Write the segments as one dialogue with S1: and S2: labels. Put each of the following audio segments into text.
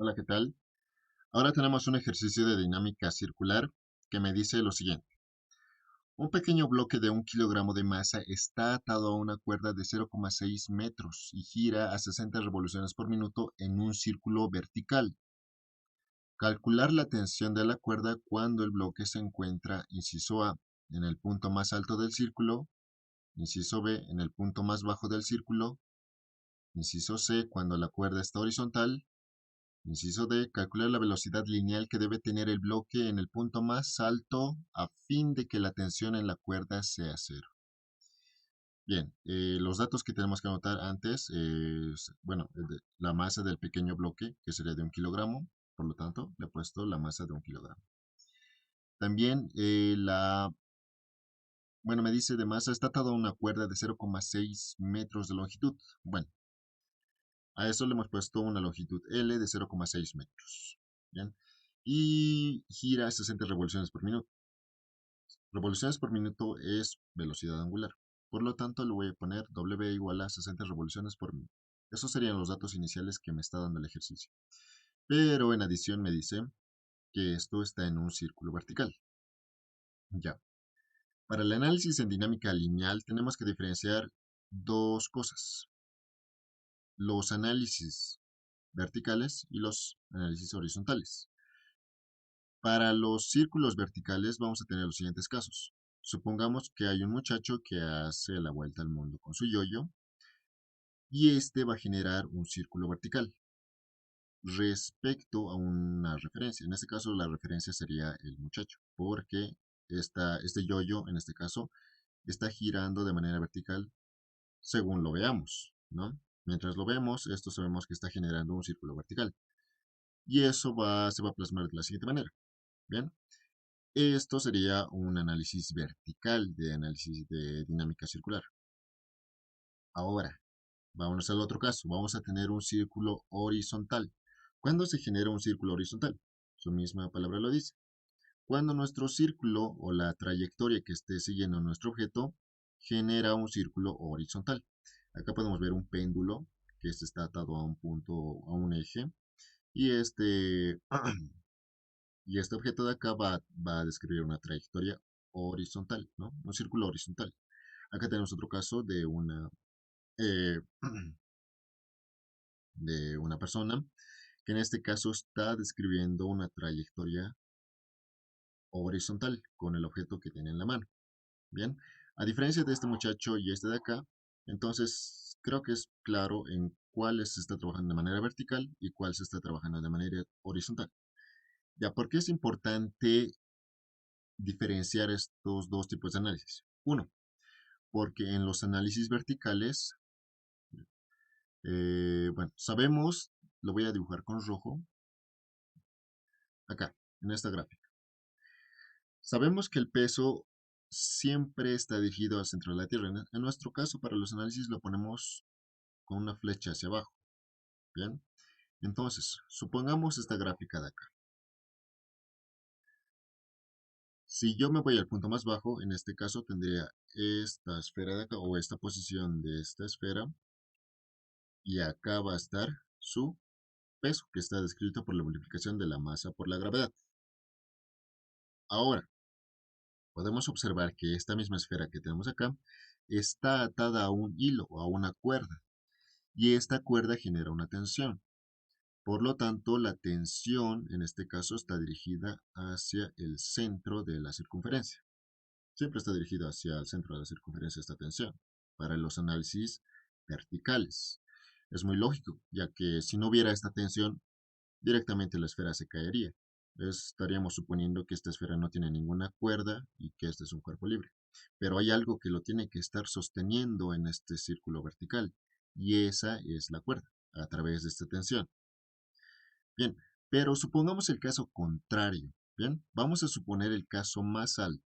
S1: Hola, ¿qué tal? Ahora tenemos un ejercicio de dinámica circular que me dice lo siguiente. Un pequeño bloque de 1 kilogramo de masa está atado a una cuerda de 0,6 metros y gira a 60 revoluciones por minuto en un círculo vertical. Calcular la tensión de la cuerda cuando el bloque se encuentra, inciso A, en el punto más alto del círculo, inciso B, en el punto más bajo del círculo, inciso C, cuando la cuerda está horizontal. Inciso D. Calcular la velocidad lineal que debe tener el bloque en el punto más alto a fin de que la tensión en la cuerda sea cero. Bien, los datos que tenemos que anotar antes es, bueno, la masa del pequeño bloque, que sería de 1 kilogramo, por lo tanto, le he puesto la masa de 1 kilogramo. También bueno, me dice de masa, está atado a una cuerda de 0,6 metros de longitud. Bueno, a eso le hemos puesto una longitud L de 0,6 metros. Bien. Y gira a 60 revoluciones por minuto. Revoluciones por minuto es velocidad angular. Por lo tanto, le voy a poner W igual a 60 revoluciones por minuto. Esos serían los datos iniciales que me está dando el ejercicio. Pero en adición me dice que esto está en un círculo vertical. Ya. Para el análisis en dinámica lineal tenemos que diferenciar dos cosas. Los análisis verticales y los análisis horizontales. Para los círculos verticales vamos a tener los siguientes casos. Supongamos que hay un muchacho que hace la vuelta al mundo con su yoyo y este va a generar un círculo vertical respecto a una referencia. En este caso la referencia sería el muchacho, porque este yoyo, en este caso, está girando de manera vertical según lo veamos, ¿no? Mientras lo vemos, esto sabemos que está generando un círculo vertical. Y eso se va a plasmar de la siguiente manera. Bien, esto sería un análisis vertical de análisis de dinámica circular. Ahora, vámonos al otro caso. Vamos a tener un círculo horizontal. ¿Cuándo se genera un círculo horizontal? Su misma palabra lo dice. Cuando nuestro círculo o la trayectoria que esté siguiendo nuestro objeto genera un círculo horizontal. Acá podemos ver un péndulo que está atado a un punto, a un eje. Y y este objeto de acá va a describir una trayectoria horizontal, ¿no? Un círculo horizontal. Acá tenemos otro caso eh, de una persona que en este caso está describiendo una trayectoria horizontal con el objeto que tiene en la mano. Bien, a diferencia de este muchacho y este de acá, entonces creo que es claro en cuáles se está trabajando de manera vertical y cuál se está trabajando de manera horizontal. Ya, ¿por qué es importante diferenciar estos dos tipos de análisis? Uno, porque en los análisis verticales, bueno, sabemos, lo voy a dibujar con rojo, acá, en esta gráfica. Sabemos que el peso siempre está dirigido al centro de la Tierra. En nuestro caso, para los análisis lo ponemos con una flecha hacia abajo. Bien, entonces, supongamos esta gráfica de acá. Si yo me voy al punto más bajo, en este caso tendría esta esfera de acá, o esta posición de esta esfera, y acá va a estar su peso, que está descrito por la multiplicación de la masa por la gravedad. Ahora, podemos observar que esta misma esfera que tenemos acá está atada a un hilo o a una cuerda, y esta cuerda genera una tensión. Por lo tanto, la tensión en este caso está dirigida hacia el centro de la circunferencia. Siempre está dirigida hacia el centro de la circunferencia esta tensión para los análisis verticales. Es muy lógico, ya que si no hubiera esta tensión, directamente la esfera se caería. Estaríamos suponiendo que esta esfera no tiene ninguna cuerda y que este es un cuerpo libre. Pero hay algo que lo tiene que estar sosteniendo en este círculo vertical, y esa es la cuerda, a través de esta tensión. Bien, pero supongamos el caso contrario. Bien, vamos a suponer el caso más alto.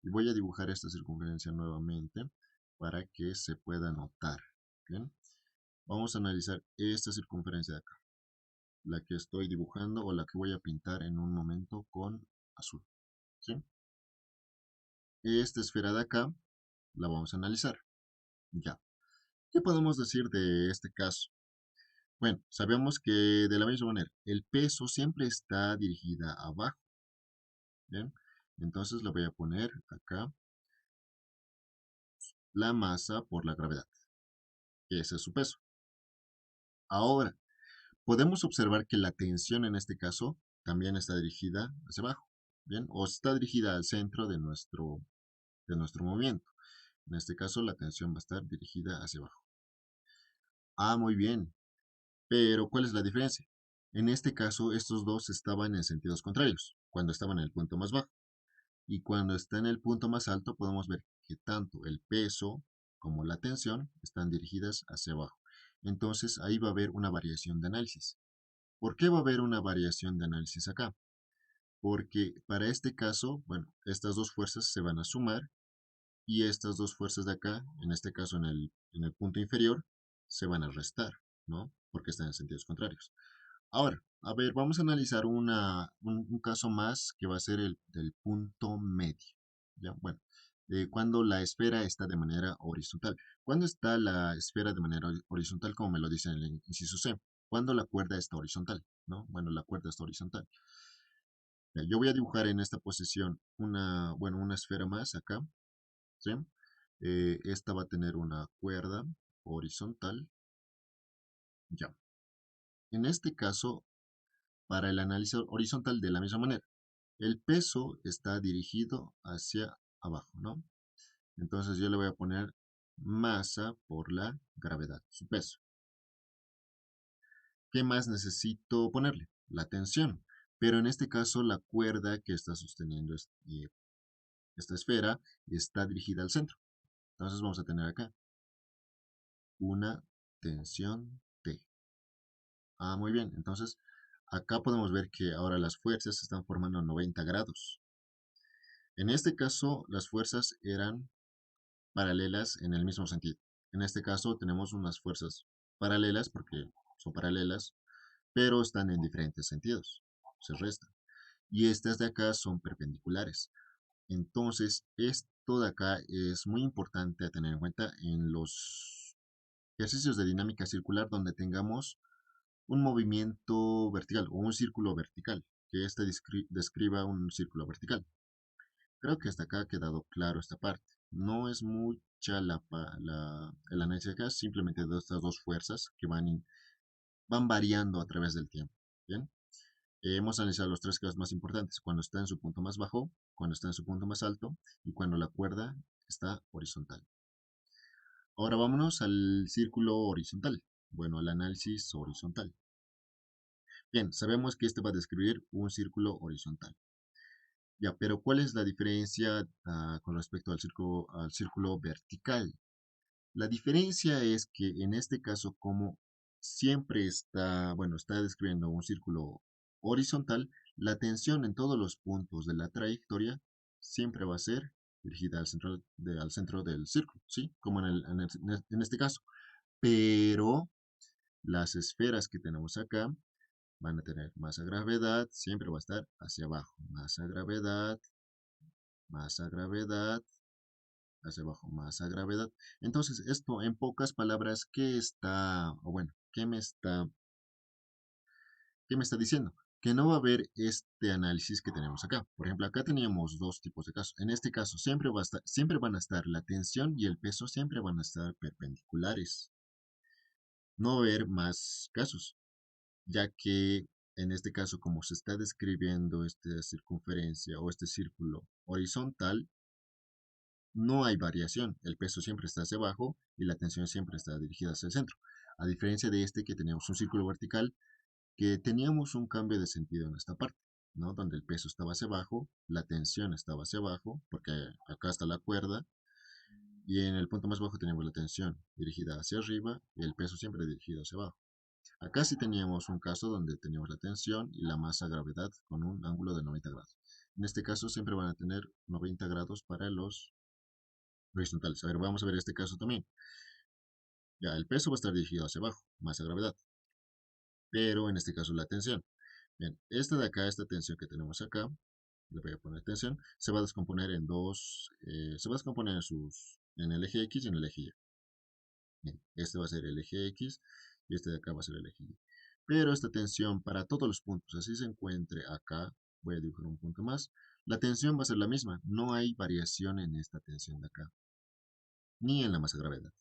S1: Y voy a dibujar esta circunferencia nuevamente para que se pueda notar. Bien, vamos a analizar esta circunferencia de acá, la que estoy dibujando o la que voy a pintar en un momento con azul. ¿Sí? Esta esfera de acá la vamos a analizar. Ya. ¿Qué podemos decir de este caso? Bueno, sabemos que de la misma manera, el peso siempre está dirigida abajo, ¿bien? Entonces le voy a poner acá la masa por la gravedad, que ese es su peso. Ahora, podemos observar que la tensión en este caso también está dirigida hacia abajo, ¿bien? O está dirigida al centro de nuestro movimiento. En este caso, la tensión va a estar dirigida hacia abajo. Ah, muy bien. Pero, ¿cuál es la diferencia? En este caso, estos dos estaban en sentidos contrarios, cuando estaban en el punto más bajo. Y cuando está en el punto más alto, podemos ver que tanto el peso como la tensión están dirigidas hacia abajo. Entonces, ahí va a haber una variación de análisis. ¿Por qué va a haber una variación de análisis acá? Porque para este caso, bueno, estas dos fuerzas se van a sumar y estas dos fuerzas de acá, en este caso en el punto inferior, se van a restar, ¿no? Porque están en sentidos contrarios. Ahora, a ver, vamos a analizar un caso más que va a ser el del punto medio. ¿Ya? Bueno, cuando la esfera está de manera horizontal. ¿Cuándo está la esfera de manera horizontal? Como me lo dice en el inciso C. Cuando la cuerda está horizontal, ¿no? Bueno, la cuerda está horizontal. Ya, yo voy a dibujar en esta posición una esfera más acá, ¿sí? Esta va a tener una cuerda horizontal. Ya. En este caso, para el análisis horizontal de la misma manera. El peso está dirigido hacia abajo, ¿no? Entonces yo le voy a poner masa por la gravedad, su peso. ¿Qué más necesito ponerle? La tensión. Pero en este caso la cuerda que está sosteniendo esta esfera está dirigida al centro. Entonces vamos a tener acá una tensión T. Ah, muy bien. Entonces acá podemos ver que ahora las fuerzas se están formando 90 grados. En este caso las fuerzas eran paralelas en el mismo sentido. En este caso tenemos unas fuerzas paralelas porque son paralelas, pero están en diferentes sentidos. Se restan. Y estas de acá son perpendiculares. Entonces, esto de acá es muy importante a tener en cuenta en los ejercicios de dinámica circular donde tengamos un movimiento vertical o un círculo vertical, que este describa un círculo vertical. Creo que hasta acá ha quedado claro esta parte. No es mucha el análisis acá, simplemente de estas dos fuerzas que van variando a través del tiempo. Bien, hemos analizado los tres casos más importantes, cuando está en su punto más bajo, cuando está en su punto más alto y cuando la cuerda está horizontal. Ahora vámonos al círculo horizontal, bueno, al análisis horizontal. Bien, sabemos que este va a describir un círculo horizontal. Ya, pero ¿cuál es la diferencia con respecto al círculo vertical? La diferencia es que en este caso, como siempre está describiendo un círculo horizontal, la tensión en todos los puntos de la trayectoria siempre va a ser dirigida al centro del círculo, ¿sí? Como en este caso. Pero las esferas que tenemos acá van a tener masa gravedad, siempre va a estar hacia abajo. Masa gravedad, hacia abajo, masa gravedad. Entonces, esto en pocas palabras, ¿qué me está diciendo? Que no va a haber este análisis que tenemos acá. Por ejemplo, acá teníamos dos tipos de casos. En este caso, siempre van a estar la tensión y el peso, siempre van a estar perpendiculares. No va a haber más casos, ya que en este caso, como se está describiendo esta circunferencia o este círculo horizontal, no hay variación. El peso siempre está hacia abajo y la tensión siempre está dirigida hacia el centro. A diferencia de este que teníamos un círculo vertical, que teníamos un cambio de sentido en esta parte, ¿no? Donde el peso estaba hacia abajo, la tensión estaba hacia abajo, porque acá está la cuerda, y en el punto más bajo teníamos la tensión dirigida hacia arriba y el peso siempre dirigido hacia abajo. Acá sí teníamos un caso donde teníamos la tensión y la masa gravedad con un ángulo de 90 grados. En este caso siempre van a tener 90 grados para los horizontales. A ver, vamos a ver este caso también. Ya, el peso va a estar dirigido hacia abajo, masa gravedad, pero en este caso la tensión. Bien, esta de acá, esta tensión que tenemos acá, le voy a poner tensión, se va a descomponer en dos, se va a descomponer en el eje X y en el eje Y. Bien, este va a ser el eje X y este de acá va a ser el eje Y. Pero esta tensión para todos los puntos, así se encuentre acá, voy a dibujar un punto más, la tensión va a ser la misma, no hay variación en esta tensión de acá, ni en la masa gravedad.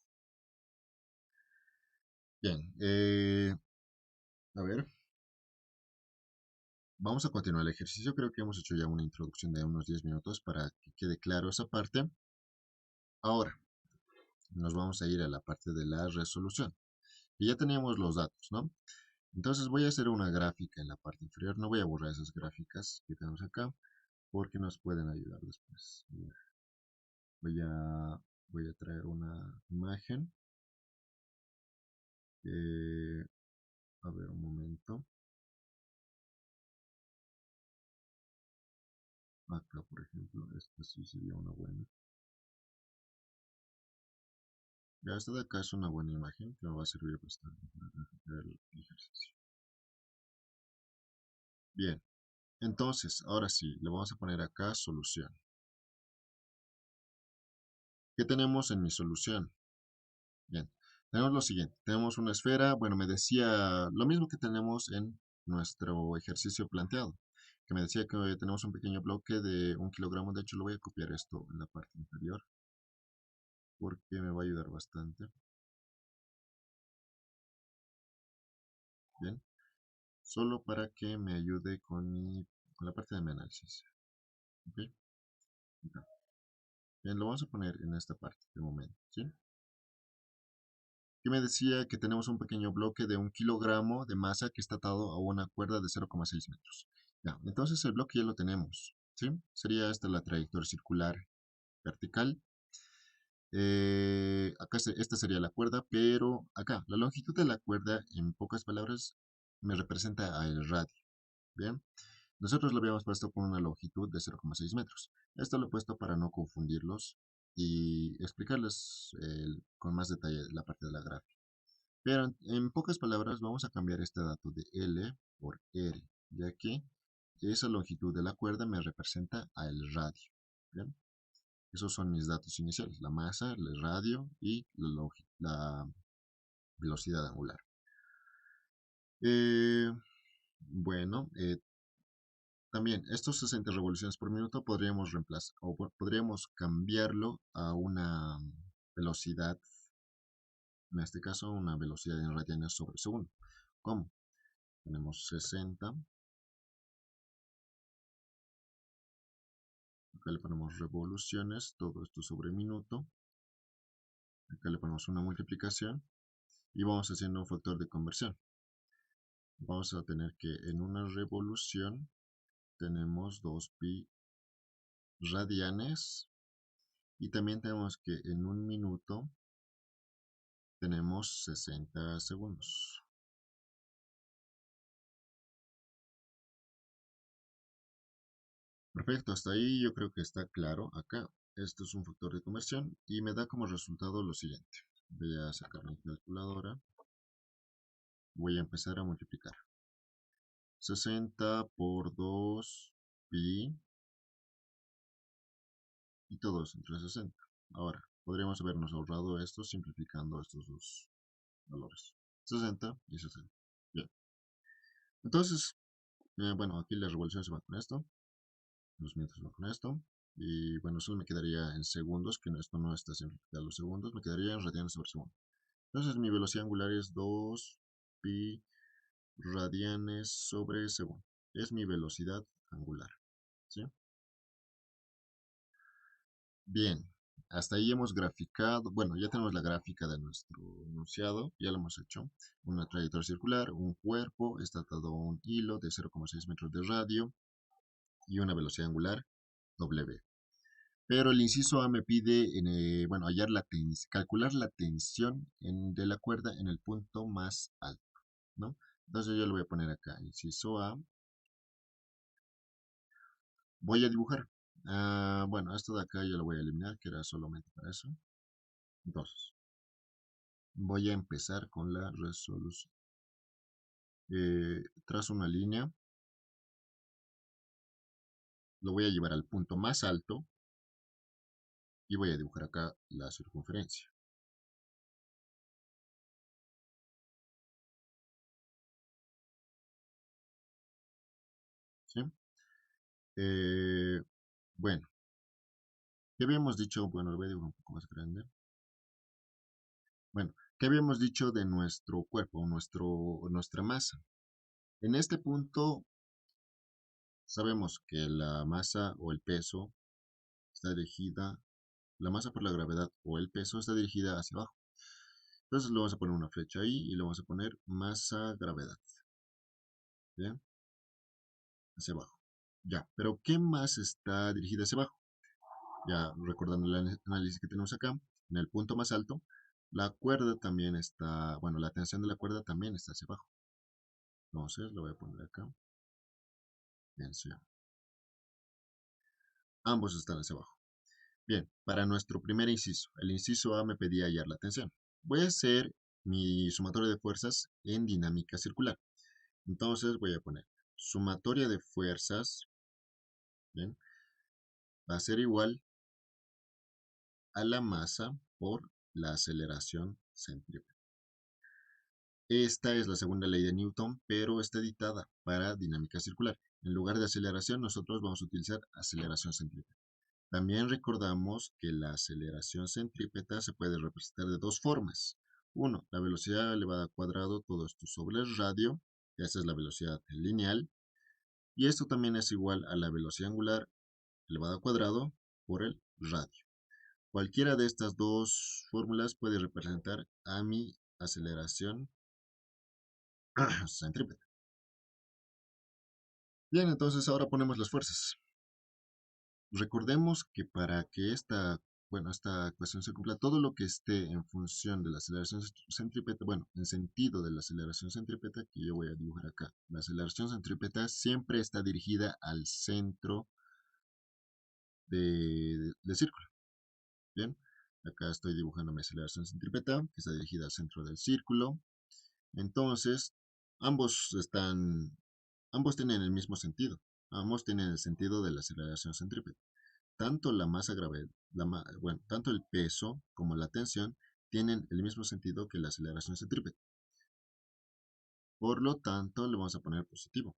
S1: Bien, a ver, vamos a continuar el ejercicio. Creo que hemos hecho ya una introducción de unos 10 minutos para que quede claro esa parte. Ahora, nos vamos a ir a la parte de la resolución. Y ya teníamos los datos, ¿no? Entonces voy a hacer una gráfica en la parte inferior. No voy a borrar esas gráficas que tenemos acá porque nos pueden ayudar después. Voy a, voy a traer una imagen. A ver, un momento. Acá, por ejemplo, esta sí sería una buena. Ya, esta de acá es una buena imagen que me va a servir bastante para graficar el ejercicio. Bien, entonces, ahora sí, le vamos a poner acá solución. ¿Qué tenemos en mi solución? Bien, tenemos lo siguiente. Tenemos una esfera, bueno, me decía lo mismo que tenemos en nuestro ejercicio planteado, que me decía que tenemos un pequeño bloque de 1 kilogramo. De hecho, lo voy a copiar esto en la parte inferior, porque me va a ayudar bastante. Bien, solo para que me ayude con la parte de mi análisis. ¿Ok? Ya. Bien, lo vamos a poner en esta parte de momento, ¿sí? Que me decía que tenemos un pequeño bloque de 1 kilogramo de masa que está atado a una cuerda de 0,6 metros. Ya, entonces el bloque ya lo tenemos, ¿sí? Sería esta la trayectoria circular vertical. Acá esta sería la cuerda, pero acá, la longitud de la cuerda, en pocas palabras, me representa al radio, ¿bien? Nosotros lo habíamos puesto con una longitud de 0,6 metros. Esto lo he puesto para no confundirlos y explicarles con más detalle la parte de la gráfica. Pero en pocas palabras vamos a cambiar este dato de L por R, ya que esa longitud de la cuerda me representa al radio. ¿Bien? Esos son mis datos iniciales, la masa, el radio y la velocidad angular. Eh, bueno, también estos 60 revoluciones por minuto podríamos reemplazar o podríamos cambiarlo a una velocidad, en este caso una velocidad en radianes sobre segundo. ¿Cómo? Tenemos 60. Acá le ponemos revoluciones, todo esto sobre minuto. Acá le ponemos una multiplicación y vamos haciendo un factor de conversión. Vamos a tener que en una revolución tenemos 2pi radianes y también tenemos que en un minuto tenemos 60 segundos. Perfecto, hasta ahí yo creo que está claro. Acá, esto es un factor de conversión y me da como resultado lo siguiente. Voy a sacar mi calculadora. Voy a empezar a multiplicar. 60 por 2 pi y todo eso entre 60. Ahora, podríamos habernos ahorrado esto simplificando estos dos valores. 60 y 60. Bien. Entonces, bueno, aquí la revolución se va con esto. Los minutos se va con esto. Y bueno, solo me quedaría en segundos, que esto no está simplificado los segundos. Me quedaría en radianes sobre segundo. Entonces, mi velocidad angular es 2 pi radianes sobre segundo. Es mi velocidad angular. ¿Sí? Bien, hasta ahí hemos graficado, bueno, ya tenemos la gráfica de nuestro enunciado, ya lo hemos hecho. Una trayectoria circular, un cuerpo, está atado a un hilo de 0,6 metros de radio y una velocidad angular W. Pero el inciso A me pide, bueno, calcular la tensión de la cuerda en el punto más alto, ¿no? Entonces yo lo voy a poner acá, inciso A. Voy a dibujar. Bueno, esto de acá yo lo voy a eliminar, que era solamente para eso. Entonces, voy a empezar con la resolución. Trazo una línea, lo voy a llevar al punto más alto y voy a dibujar acá la circunferencia. ¿sí? Eh, bueno, ¿qué habíamos dicho? Bueno, lo voy a dibujar un poco más grande. Bueno, ¿qué habíamos dicho de nuestro cuerpo, nuestra masa? En este punto sabemos que la masa o el peso está dirigida, la masa por la gravedad o el peso está dirigida hacia abajo. Entonces le vamos a poner una flecha ahí y le vamos a poner masa gravedad. ¿Bien? Hacia abajo. Ya, pero ¿qué más está dirigida hacia abajo? Ya recordando el análisis que tenemos acá, en el punto más alto, la cuerda también está, bueno, la tensión de la cuerda también está hacia abajo. Entonces lo voy a poner acá, tensión. Ambos están hacia abajo. Bien, para nuestro primer inciso, el inciso A me pedía hallar la tensión. Voy a hacer mi sumatoria de fuerzas en dinámica circular. Entonces voy a poner sumatoria de fuerzas, bien, va a ser igual a la masa por la aceleración centrípeta. Esta es la segunda ley de Newton, pero está editada para dinámica circular. En lugar de aceleración, nosotros vamos a utilizar aceleración centrípeta. También recordamos que la aceleración centrípeta se puede representar de dos formas. Uno, la velocidad elevada al cuadrado, todo esto sobre el radio, esa es la velocidad lineal, y esto también es igual a la velocidad angular elevada al cuadrado por el radio. Cualquiera de estas dos fórmulas puede representar a mi aceleración centrípeta. Bien, entonces ahora ponemos las fuerzas. Recordemos que para que esta ecuación se cumpla, todo lo que esté en función de la aceleración centrípeta, bueno, en sentido de la aceleración centrípeta, que yo voy a dibujar acá, la aceleración centrípeta siempre está dirigida al centro del círculo. Bien, acá estoy dibujando mi aceleración centrípeta, que está dirigida al centro del círculo. Entonces, ambos tienen el mismo sentido. Ambos tienen el sentido de la aceleración centrípeta. Tanto la masa grave, bueno, tanto el peso como la tensión tienen el mismo sentido que la aceleración centrípeta. Por lo tanto, le vamos a poner positivo.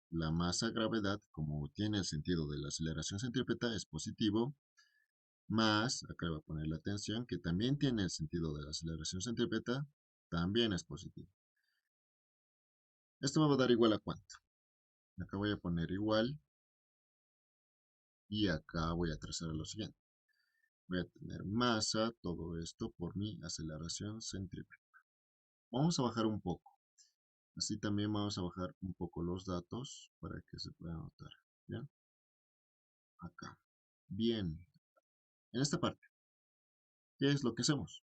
S1: La masa gravedad, como tiene el sentido de la aceleración centrípeta, es positivo, más, acá le voy a poner la tensión, que también tiene el sentido de la aceleración centrípeta, también es positivo. Esto me va a dar igual a cuánto. Acá voy a poner igual y acá voy a trazar lo siguiente. Voy a tener masa, todo esto por mi aceleración centrípeta. Vamos a bajar un poco. Así también vamos a bajar un poco los datos para que se pueda notar. ¿Bien? Acá. Bien. En esta parte, ¿qué es lo que hacemos?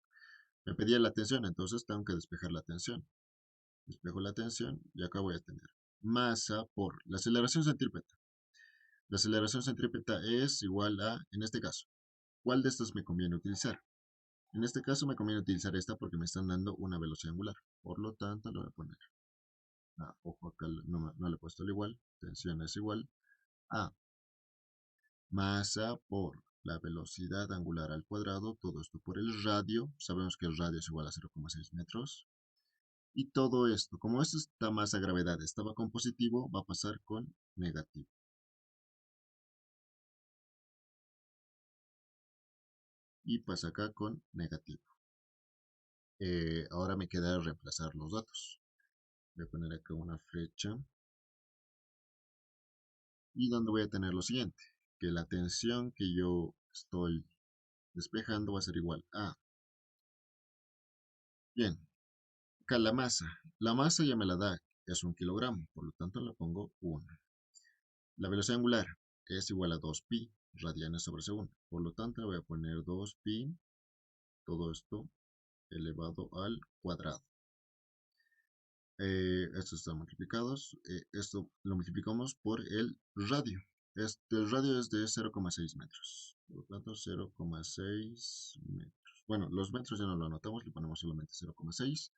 S1: Me pedía la tensión, entonces tengo que despejar la tensión. Despejo la tensión y acá voy a tener masa por la aceleración centrípeta. La aceleración centrípeta es igual a, en este caso, ¿cuál de estos me conviene utilizar? En este caso me conviene utilizar esta porque me están dando una velocidad angular. Por lo tanto, lo voy a poner. Ojo, acá no le he puesto el igual. Tensión es igual a masa por la velocidad angular al cuadrado, todo esto por el radio, sabemos que el radio es igual a 0,6 metros, y todo esto, como esta masa gravedad estaba con positivo, va a pasar con negativo. Y pasa acá con negativo. Ahora me queda reemplazar los datos. Voy a poner acá una flecha. Y donde voy a tener lo siguiente, que la tensión que yo estoy despejando va a ser igual a, bien, acá la masa. La masa ya me la da, es 1 kilogramo, por lo tanto le pongo 1. La velocidad angular es igual a 2pi radianes sobre segundo. Por lo tanto le voy a poner 2pi, todo esto elevado al cuadrado. Estos están multiplicados. Esto lo multiplicamos por el radio. El radio es de 0,6 metros. Por lo tanto, 0,6 metros. Bueno, los metros ya no lo anotamos, le ponemos solamente 0,6.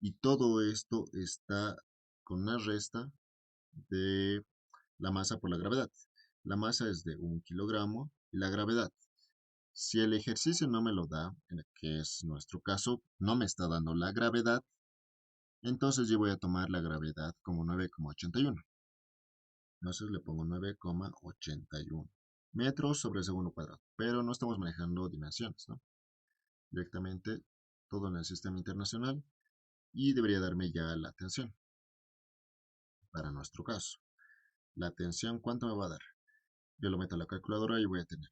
S1: Y todo esto está con una resta de la masa por la gravedad. La masa es de 1 kilogramo y la gravedad. Si el ejercicio no me lo da, que es nuestro caso, no me está dando la gravedad, entonces yo voy a tomar la gravedad como 9,81. Entonces le pongo 9,81 metros sobre segundo cuadrado. Pero no estamos manejando dimensiones, ¿no? Directamente todo en el sistema internacional y debería darme ya la tensión para nuestro caso. La tensión, ¿cuánto me va a dar? Yo lo meto a la calculadora y voy a tener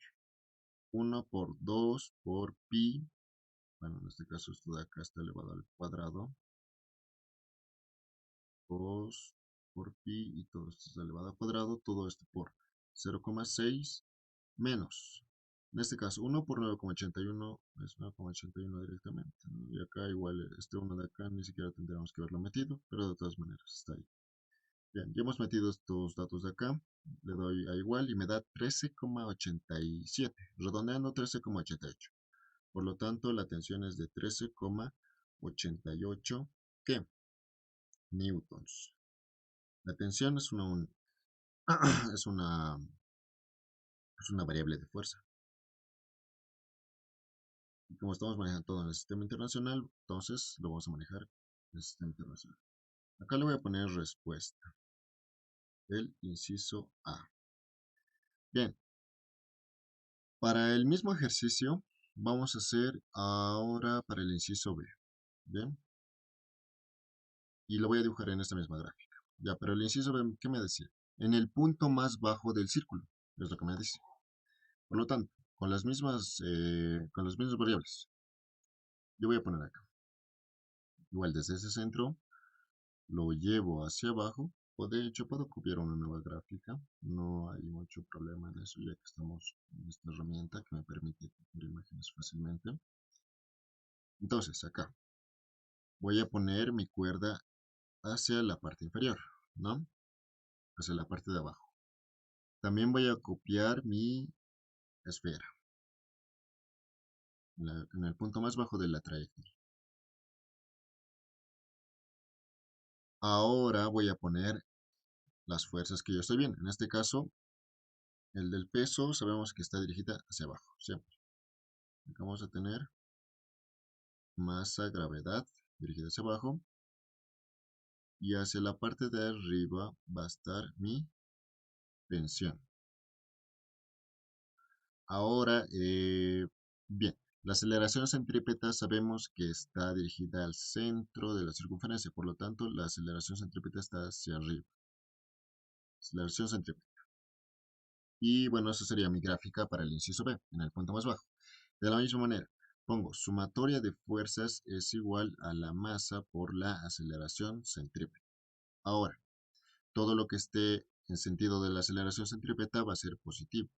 S1: 1 por 2 por pi. Bueno, en este caso esto de acá está elevado al cuadrado. 2 por pi y todo esto es elevado al cuadrado. Todo esto por 0,6 menos. En este caso, 1 por 9,81 es 9,81 directamente, ¿no? Y acá igual, este 1 de acá ni siquiera tendríamos que haberlo metido, pero de todas maneras está ahí. Bien, ya hemos metido estos datos de acá, le doy a igual y me da 13,87, redondeando 13,88. Por lo tanto, la tensión es de 13,88 ¿qué? Newtons. La tensión es es una, es una variable de fuerza. Y como estamos manejando todo en el sistema internacional, entonces lo vamos a manejar en el sistema internacional. Acá le voy a poner respuesta. El inciso A. Bien, para el mismo ejercicio vamos a hacer ahora para el inciso B. Bien, y lo voy a dibujar en esta misma gráfica. Ya, pero el inciso B, ¿qué me decía? En el punto más bajo del círculo, es lo que me dice. Por lo tanto, con las mismas variables, yo voy a poner acá. Igual desde ese centro lo llevo hacia abajo, o de hecho puedo copiar una nueva gráfica, no hay mucho problema en eso ya que estamos en esta herramienta que me permite copiar imágenes fácilmente. Entonces acá voy a poner mi cuerda hacia la parte inferior, ¿no? Hacia la parte de abajo. También voy a copiar mi esfera en el punto más bajo de la trayectoria. Ahora voy a poner las fuerzas que yo estoy viendo. En este caso, el del peso sabemos que está dirigida hacia abajo, siempre. Acá vamos a tener masa, gravedad, dirigida hacia abajo. Y hacia la parte de arriba va a estar mi tensión. Ahora, bien, la aceleración centrípeta sabemos que está dirigida al centro de la circunferencia, por lo tanto, la aceleración centrípeta está hacia arriba. Aceleración centrípeta. Y bueno, esa sería mi gráfica para el inciso B, en el punto más bajo. De la misma manera, pongo sumatoria de fuerzas es igual a la masa por la aceleración centrípeta. Ahora, todo lo que esté en sentido de la aceleración centrípeta va a ser positivo.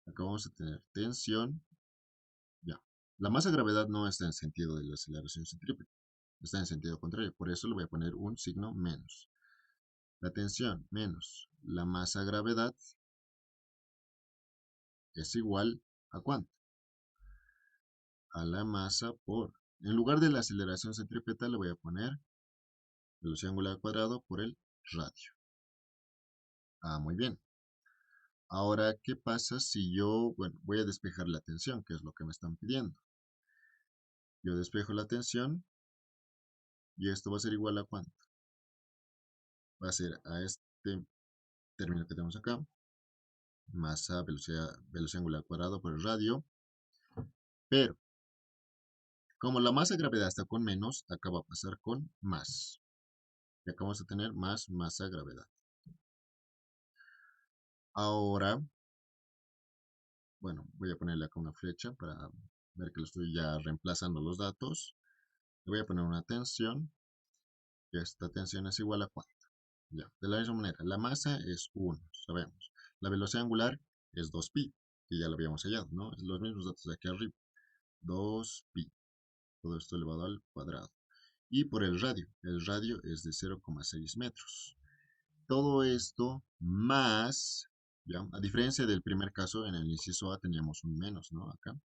S1: Acá vamos a tener tensión. Ya. La masa gravedad no está en sentido de la aceleración centrípeta, está en sentido contrario. Por eso le voy a poner un signo menos. La tensión menos la masa gravedad es igual a ¿cuánto? A la masa por... En lugar de la aceleración centrípeta le voy a poner velocidad angular al cuadrado por el radio. Ah, muy bien. Ahora, ¿qué pasa si yo, bueno, voy a despejar la tensión, que es lo que me están pidiendo? Yo despejo la tensión y esto va a ser igual a ¿cuánto? Va a ser a este término que tenemos acá, masa, velocidad angular al cuadrado por el radio, pero como la masa gravedad está con menos, acá va a pasar con más. Y acá vamos a tener más masa gravedad. Ahora, bueno, voy a ponerle acá una flecha para ver que lo estoy ya reemplazando los datos. Le voy a poner una tensión, y esta tensión es igual a ¿cuánto? Ya, de la misma manera, la masa es 1, sabemos. La velocidad angular es 2pi, que ya lo habíamos hallado, ¿no? Los mismos datos de aquí arriba. 2pi, todo esto elevado al cuadrado. Y por el radio es de 0,6 metros. Todo esto más, ¿ya? A diferencia del primer caso, en el inciso A teníamos un menos, ¿no? Acá.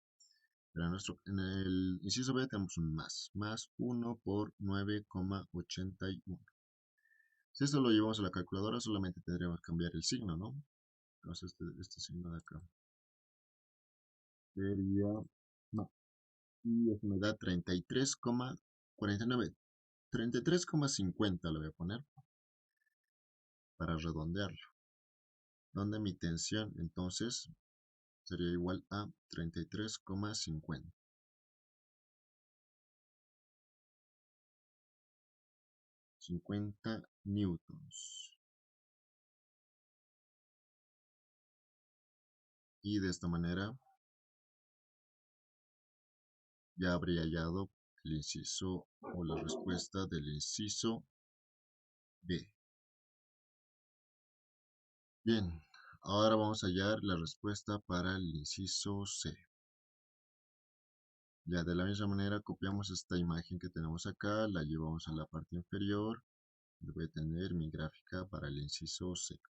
S1: Pero en el inciso B tenemos un más 1 por 9,81. Si esto lo llevamos a la calculadora, solamente tendríamos que cambiar el signo, ¿no? Entonces, este signo de acá sería, no, y eso me da 33,49. 33,50 lo voy a poner para redondearlo. donde mi tensión entonces sería igual a 33,50. 50 newtons. Y de esta manera ya habría hallado el inciso o la respuesta del inciso B. Bien, ahora vamos a hallar la respuesta para el inciso C. Ya de la misma manera copiamos esta imagen que tenemos acá, la llevamos a la parte inferior, donde voy a tener mi gráfica para el inciso C.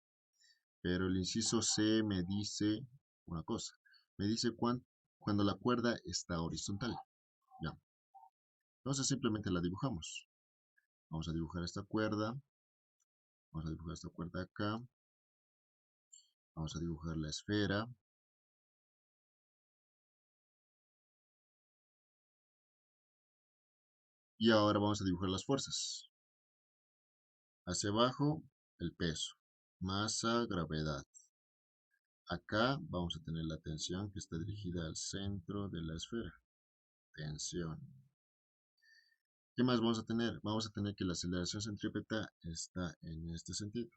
S1: Pero el inciso C me dice una cosa, me dice cuando la cuerda está horizontal. Ya, entonces simplemente la dibujamos. Vamos a dibujar esta cuerda, vamos a dibujar esta cuerda acá, vamos a dibujar la esfera, y ahora vamos a dibujar las fuerzas. Hacia abajo, el peso, masa, gravedad. Acá vamos a tener la tensión que está dirigida al centro de la esfera. Tensión. ¿Qué más vamos a tener? Vamos a tener que la aceleración centrípeta está en este sentido,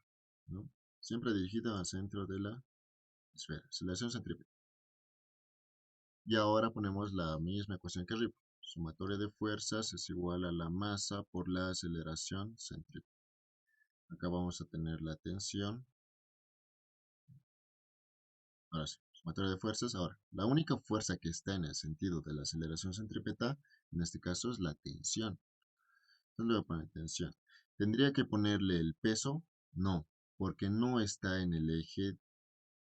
S1: ¿no? Siempre dirigida al centro de la esfera. Aceleración centrípeta. Y ahora ponemos la misma ecuación que arriba. Sumatoria de fuerzas es igual a la masa por la aceleración centrípeta. Acá vamos a tener la tensión. Ahora sí, sumatoria de fuerzas. Ahora, la única fuerza que está en el sentido de la aceleración centrípeta, en este caso, es la tensión. Entonces le voy a poner tensión. ¿Tendría que ponerle el peso? No, porque no está en el eje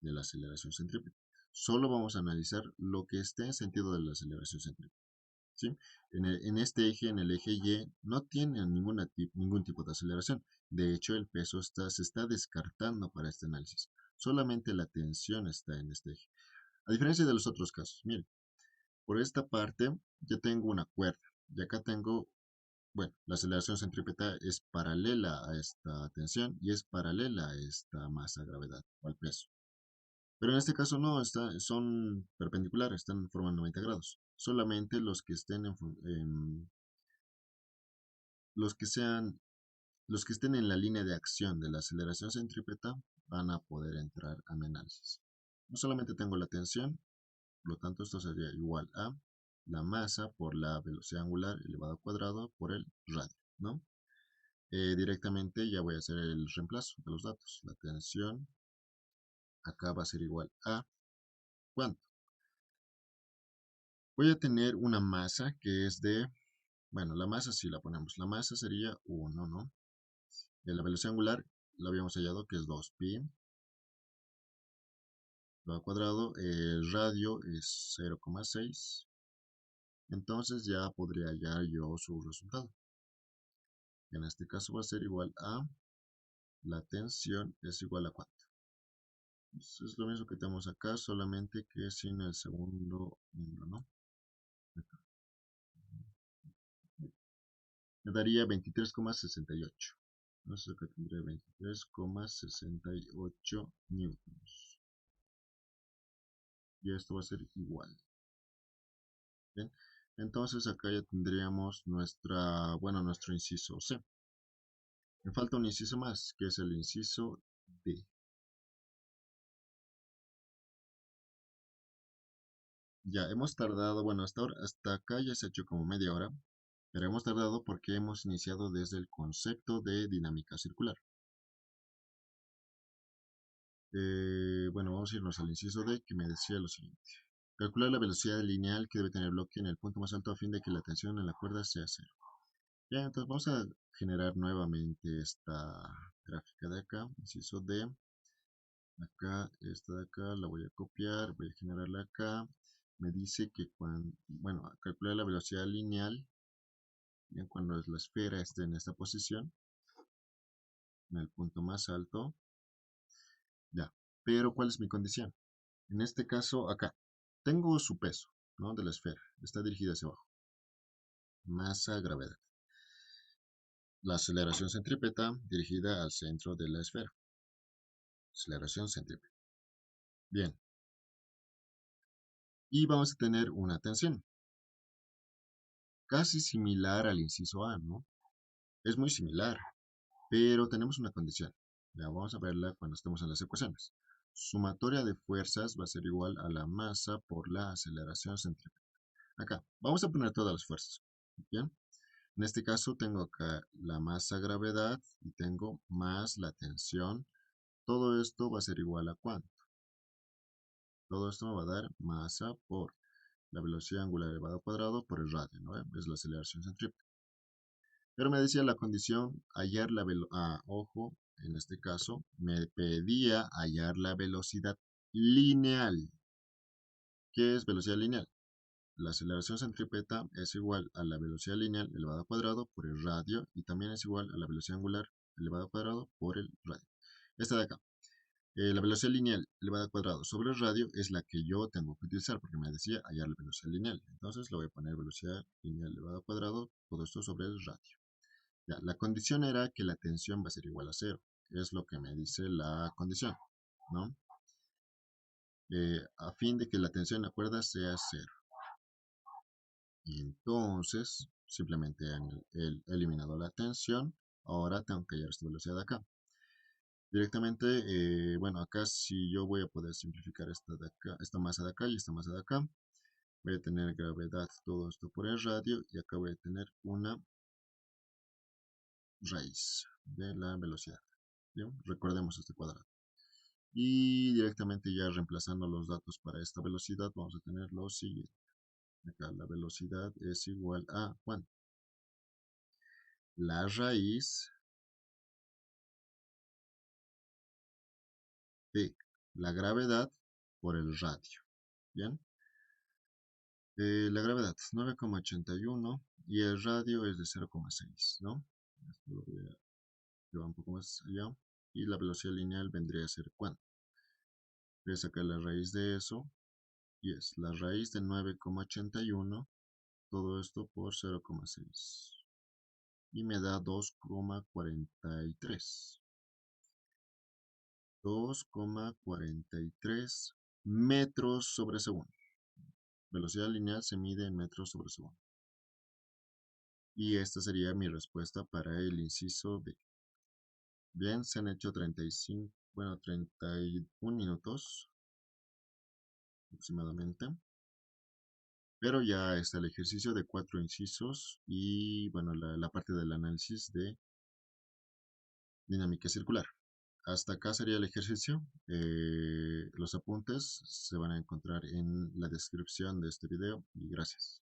S1: de la aceleración centrípeta. Solo vamos a analizar lo que esté en sentido de la aceleración centrípeta. ¿Sí? En este eje, en el eje Y, no tiene ningún tipo de aceleración. De hecho, el peso se está descartando para este análisis. Solamente la tensión está en este eje. A diferencia de los otros casos, miren, por esta parte yo tengo una cuerda y acá tengo, bueno, la aceleración centrípeta es paralela a esta tensión y es paralela a esta masa gravedad o al peso. Pero en este caso no, son perpendiculares, están en forma de 90 grados. Solamente los que sean, los que estén en la línea de acción de la aceleración centrípeta van a poder entrar a mi análisis. No solamente tengo la tensión, por lo tanto esto sería igual a la masa por la velocidad angular elevado al cuadrado por el radio, ¿no? Directamente ya voy a hacer el reemplazo de los datos. La tensión acá va a ser igual a ¿cuánto? Voy a tener una masa que es de, bueno, la masa si la ponemos, la masa sería 1, ¿no? De la velocidad angular lo habíamos hallado que es 2pi al cuadrado, el radio es 0,6, entonces ya podría hallar yo su resultado. En este caso va a ser igual a, la tensión es igual a ¿cuánto? Pues es lo mismo que tenemos acá, solamente que sin el segundo miembro, ¿no? Acá. Me daría 23,68. Entonces acá tendría 23,68 newtons. Y esto va a ser igual. Bien. Entonces acá ya tendríamos nuestro inciso C. Me falta un inciso más, que es el inciso D. Ya hemos tardado, bueno, hasta acá ya se ha hecho como media hora, pero hemos tardado porque hemos iniciado desde el concepto de dinámica circular. Bueno, vamos a irnos al inciso D, que me decía lo siguiente. Calcular la velocidad lineal que debe tener el bloque en el punto más alto a fin de que la tensión en la cuerda sea cero. Ya, entonces vamos a generar nuevamente esta gráfica de acá, inciso D. Acá, esta de acá, la voy a copiar, voy a generarla acá. Me dice que bueno, calcular la velocidad lineal, bien, cuando la esfera esté en esta posición, en el punto más alto, ya. Pero, ¿cuál es mi condición? En este caso, acá, tengo su peso, ¿no? De la esfera, está dirigida hacia abajo. Masa, gravedad. La aceleración centrípeta dirigida al centro de la esfera. aceleración centrípeta. Bien, y vamos a tener una tensión casi similar al inciso A, ¿no? Es muy similar, pero tenemos una condición. Ya vamos a verla cuando estemos en las ecuaciones. Sumatoria de fuerzas va a ser igual a la masa por la aceleración centrípeta. Acá, vamos a poner todas las fuerzas. Bien, en este caso tengo acá la masa gravedad y tengo más la tensión. Todo esto va a ser igual a ¿cuánto? Todo esto me va a dar masa por la velocidad angular elevado al cuadrado por el radio, ¿no? Es la aceleración centrípeta. Pero me decía la condición hallar la velocidad, ojo, en este caso me pedía hallar la velocidad lineal. ¿Qué es velocidad lineal? La aceleración centrípeta es igual a la velocidad lineal elevado al cuadrado por el radio y también es igual a la velocidad angular elevado al cuadrado por el radio. Esta de acá. La velocidad lineal elevada al cuadrado sobre el radio es la que yo tengo que utilizar porque me decía hallar la velocidad lineal. Entonces le voy a poner velocidad lineal elevada al cuadrado, todo esto sobre el radio. Ya, la condición era que la tensión va a ser igual a cero. Es lo que me dice la condición, ¿no? A fin de que la tensión en la cuerda sea cero. Y entonces, simplemente han eliminado la tensión. Ahora tengo que hallar esta velocidad de acá. Directamente, bueno, acá sí yo voy a poder simplificar esta de acá, esta masa de acá y esta masa de acá. Voy a tener gravedad, todo esto por el radio, y acá voy a tener una raíz de la velocidad. ¿Bien? Recordemos este cuadrado. Y directamente ya reemplazando los datos para esta velocidad, vamos a tener lo siguiente. Acá la velocidad es igual a, ¿cuánto? La raíz de la gravedad por el radio. ¿Bien? La gravedad 9,81 y el radio es de 0,6, ¿no? Esto lo voy a llevar un poco más allá. Y la velocidad lineal vendría a ser ¿cuánto? Voy a sacar la raíz de eso y es la raíz de 9,81, todo esto por 0,6 y me da 2,43. 2,43 metros sobre segundo. Velocidad lineal se mide en metros sobre segundo. Y esta sería mi respuesta para el inciso B. Bien, se han hecho 35, bueno, 31 minutos aproximadamente. Pero ya está el ejercicio de 4 incisos y bueno, la parte del análisis de dinámica circular. Hasta acá sería el ejercicio. Los apuntes se van a encontrar en la descripción de este video y gracias.